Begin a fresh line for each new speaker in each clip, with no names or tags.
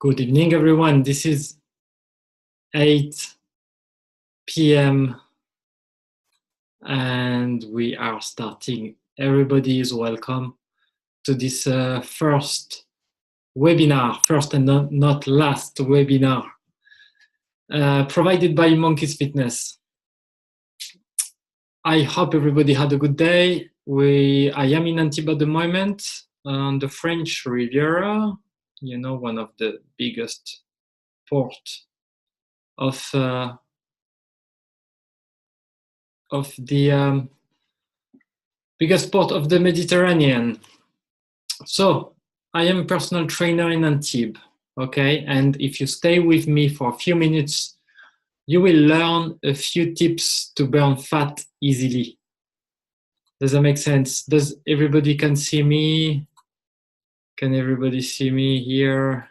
Good evening, everyone. This is 8 p.m. and we are starting. Everybody is welcome to this first webinar, first and not last webinar, provided by Monkeys Fitness. I hope everybody had a good day. I am in Antibes at the moment on the French Riviera, you know, one of the biggest ports of the biggest port of the Mediterranean. So I am a personal trainer in Antibes, okay? And if you stay with me for a few minutes, you will learn a few tips to burn fat easily. Does that make sense? Does everybody can see me? Can everybody see me here?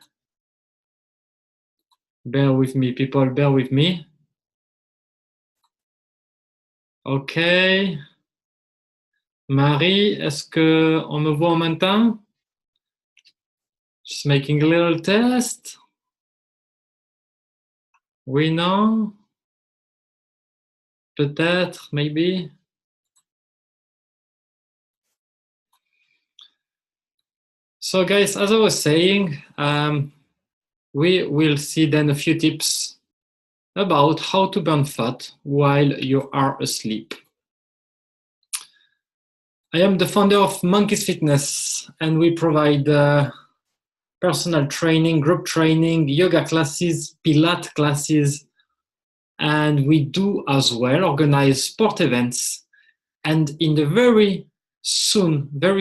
Bear with me, people, bear with me. Okay. Marie, est-ce qu'on me voit en même temps? Just making a little test. Oui, non? Peut-être, maybe. So guys, as I was saying, we will see then a few tips about how to burn fat while you are asleep. I am the founder of Monkeys Fitness, and we provide personal training, group training, yoga classes, Pilates classes, and we do as well organize sport events. And in the very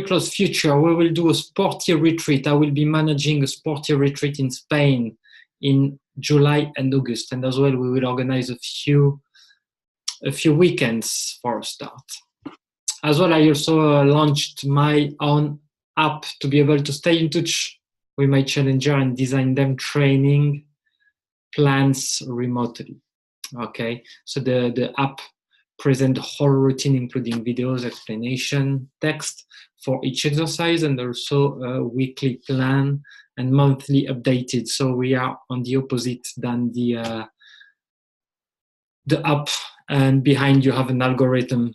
close future, we will do a sporty retreat. I will be managing a sporty retreat in Spain in July and August. And as well, we will organize a few weekends for a start. As well, I also launched my own app to be able to stay in touch with my challenger and design them training plans remotely. Okay, so the app present the whole routine, including videos, explanation, text for each exercise, and also a weekly plan and monthly updated. So we are on the opposite than the app, and behind you have an algorithm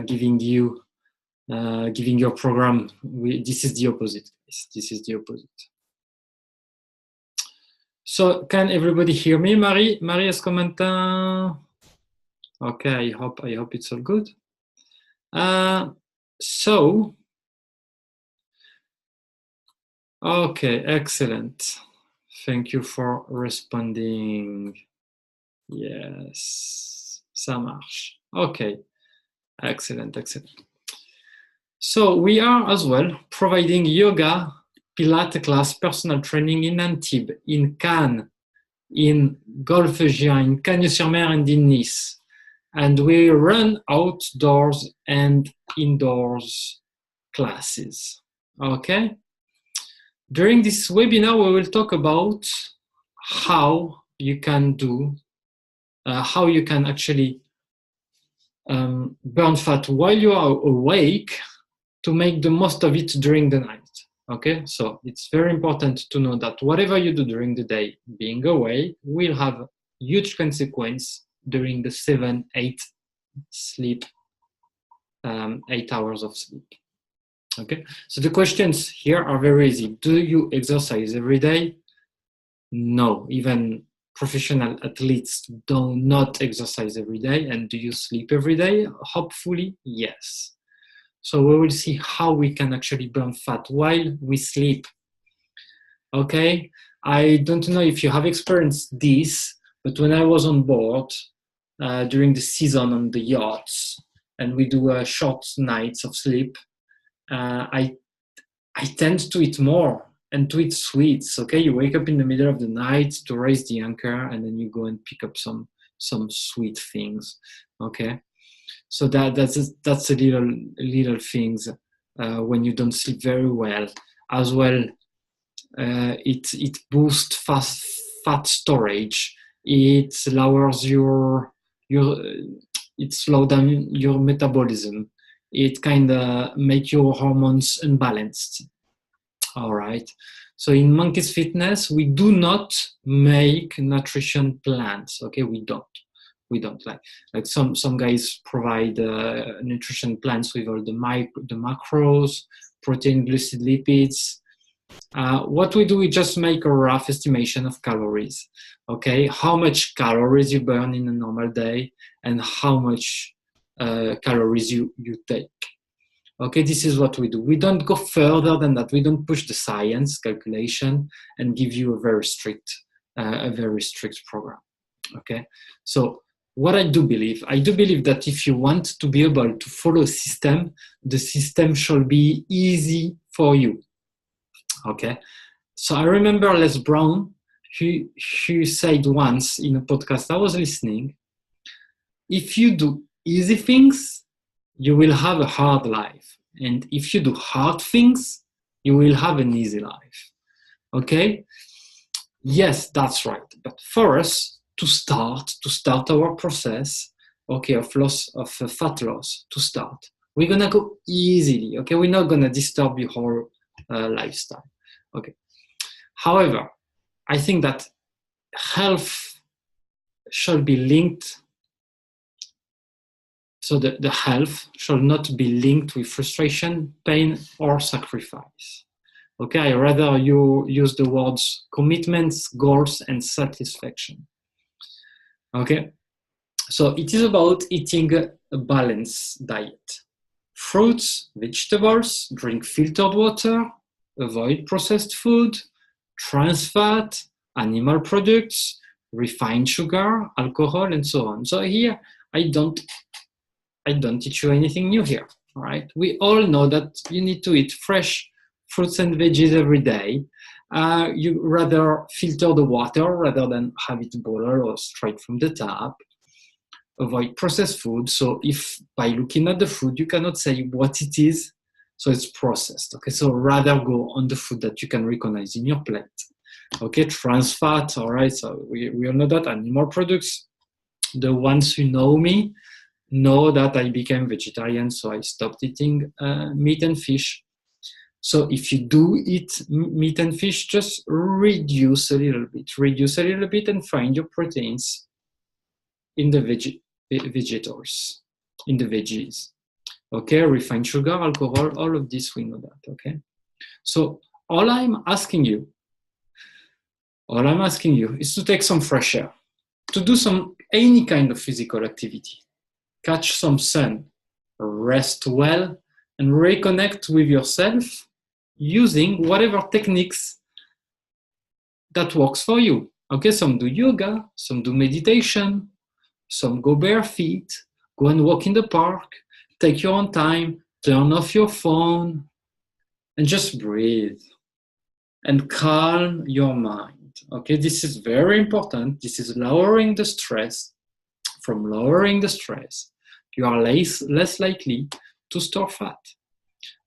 giving your program. This is the opposite. This is the opposite. So can everybody hear me? Marie, est-ce qu'on m'entend? Okay, I hope it's all good. So, okay, excellent. Thank you for responding. Yes, ça marche. Okay, excellent. So we are as well providing yoga, Pilates class, personal training in Antibes, in Cannes, in Golfe-Juan, in Cagnes-sur-Mer, and in Nice. And we run outdoors and indoors classes, okay? During this webinar, we will talk about how you can actually burn fat while you are awake to make the most of it during the night. Okay, so it's very important to know that whatever you do during the day, being away, will have huge consequence during the 7-8 sleep, 8 hours of sleep. Okay, so the questions here are very easy. Do you exercise every day? No, even professional athletes do not exercise every day. And do you sleep every day? Hopefully, yes. So we will see how we can actually burn fat while we sleep. Okay, I don't know if you have experienced this, but when I was on board during the season on the yachts, and we do short nights of sleep, I tend to eat more and to eat sweets. Okay, you wake up in the middle of the night to raise the anchor, and then you go and pick up some sweet things. Okay. So that's a little things when you don't sleep very well. As well, it boosts fat storage. It lowers it slows down your metabolism. It kind of make your hormones unbalanced. All right. So in Monkeys Fitness, we do not make nutrition plans. Okay, we don't. Like some guys provide nutrition plans with all the macros, protein, glucid, lipids. What we do, we just make a rough estimation of calories. Okay, how much calories you burn in a normal day and how much calories you take. Okay, this is what we do. We don't go further than that. We don't push the science calculation and give you a very strict program. Okay, so what I do believe that if you want to be able to follow a system, the system shall be easy for you. Okay, so I remember Les Brown, who said once in a podcast I was listening, if you do easy things, you will have a hard life. And if you do hard things, you will have an easy life. Okay? Yes, that's right. But for us to start our process, okay, of fat loss, to start, we're gonna go easily. Okay, we're not gonna disturb your whole lifestyle. Okay. However, I think that health should be linked. So the health shall not be linked with frustration, pain, or sacrifice. Okay, I rather you use the words commitments, goals, and satisfaction. Okay, so it is about eating a balanced diet. Fruits, vegetables, drink filtered water, avoid processed food, trans fat, animal products, refined sugar, alcohol, and so on. So here, I don't teach you anything new here, all right? We all know that you need to eat fresh fruits and veggies every day. You rather filter the water rather than have it boiled or straight from the tap. Avoid processed food. So if by looking at the food, you cannot say what it is, so it's processed. Okay, so rather go on the food that you can recognize in your plate. Okay, trans fat, all right, so we all know that. Animal products, the ones who know me know that I became vegetarian, so I stopped eating meat and fish. So if you do eat meat and fish, just reduce a little bit and find your proteins in the vegetables, in the veggies. Okay, refined sugar, alcohol, all of this, we know that, okay? So all I'm asking you is to take some fresh air, to do any kind of physical activity, catch some sun, rest well, and reconnect with yourself using whatever techniques that works for you. Okay, some do yoga, some do meditation, some go bare feet, go and walk in the park, take your own time, turn off your phone, and just breathe and calm your mind. Okay, this is very important. This is lowering the stress. From lowering the stress, you are less likely to store fat.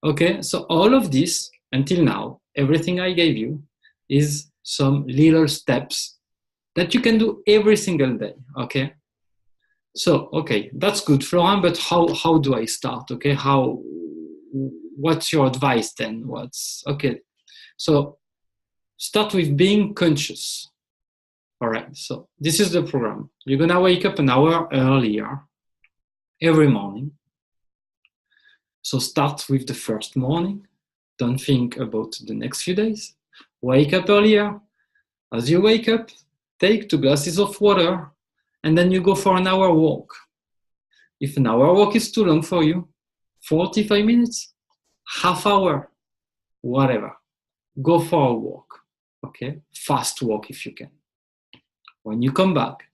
Okay, so all of this, until now, everything I gave you is some little steps that you can do every single day, okay? So, okay, that's good, Florent, but how do I start, okay? What's your advice then? Okay, so start with being conscious. All right, so this is the program. You're gonna wake up an hour earlier every morning. So start with the first morning. Don't think about the next few days. Wake up earlier. As you wake up, take 2 glasses of water, and then you go for an hour walk. If an hour walk is too long for you, 45 minutes, half hour, whatever. Go for a walk, okay? Fast walk if you can. When you come back,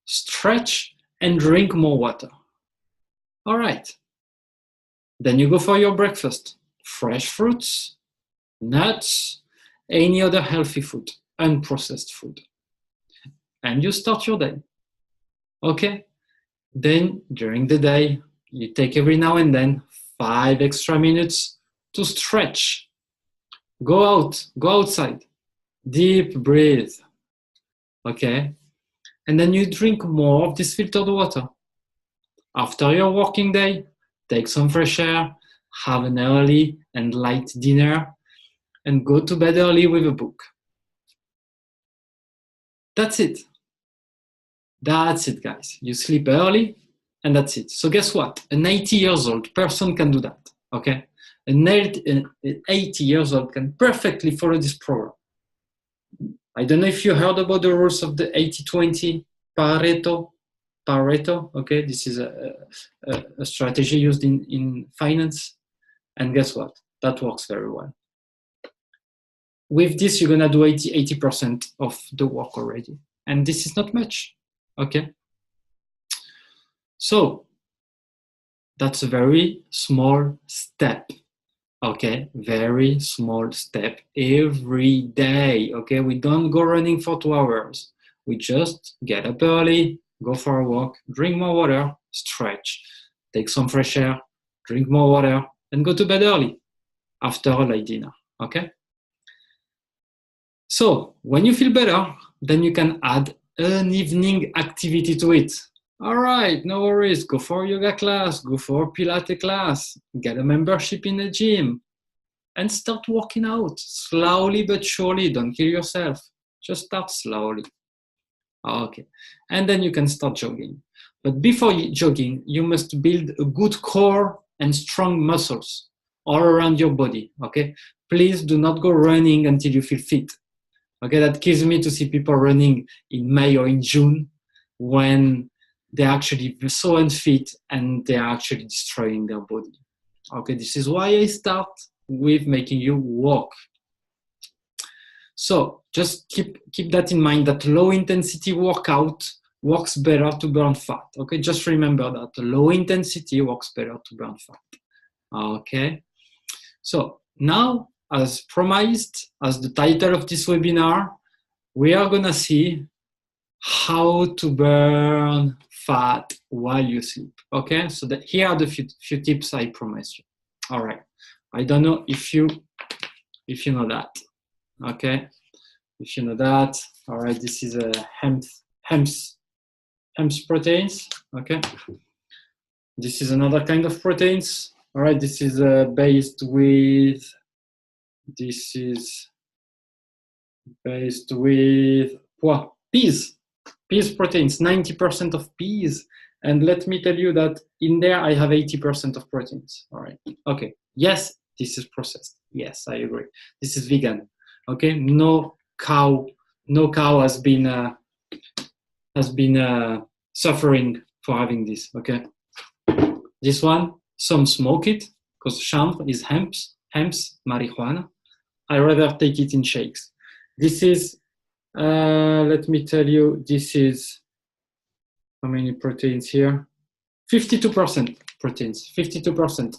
stretch and drink more water. All right. Then you go for your breakfast. Fresh fruits, nuts, any other healthy food, unprocessed food. And you start your day. Okay? Then during the day, you take every now and then 5 extra minutes to stretch. Go outside. Deep breathe. Okay? And then you drink more of this filtered water. After your working day, take some fresh air, have an early and light dinner, and go to bed early with a book. That's it. That's it, guys. You sleep early, and that's it. So guess what? An 80 years old person can do that, okay? An 80 years old can perfectly follow this program. I don't know if you heard about the rules of the 80-20 Pareto, okay? This is a strategy used in finance. And guess what? That works very well. With this, you're gonna do 80% of the work already. And this is not much, okay? So that's a very small step, okay? Very small step every day, okay? We don't go running for 2 hours. We just get up early, go for a walk, drink more water, stretch, take some fresh air, drink more water, and go to bed early after a light dinner, okay? So when you feel better, then you can add an evening activity to it. All right, no worries. Go for a yoga class, go for a Pilates class, get a membership in a gym, and start working out slowly but surely. Don't kill yourself. Just start slowly. Okay, and then you can start jogging. But before jogging, you must build a good core and strong muscles all around your body, okay? Please do not go running until you feel fit. Okay, that kills me to see people running in May or in June when they're actually so unfit and they're actually destroying their body. Okay, this is why I start with making you walk. So just keep that in mind, that low intensity workout works better to burn fat. Okay, just remember that low intensity works better to burn fat. Okay, so now, as promised, as the title of this webinar, we are gonna see how to burn fat while you sleep. Okay, so here are the few tips I promised you. All right, I don't know if you know that. Okay, if you know that. All right, this is a hemp proteins. Okay, this is another kind of proteins. All right, this is based with peas. Peas proteins, 90% of peas. And let me tell you that in there I have 80% of proteins. All right. Okay. Yes, this is processed. Yes, I agree. This is vegan. Okay. No cow has been suffering for having this. Okay. This one, some smoke it because chanvre is hemp's marijuana. I rather take it in shakes. This is, let me tell you, this is, how many proteins here? 52% proteins, 52%.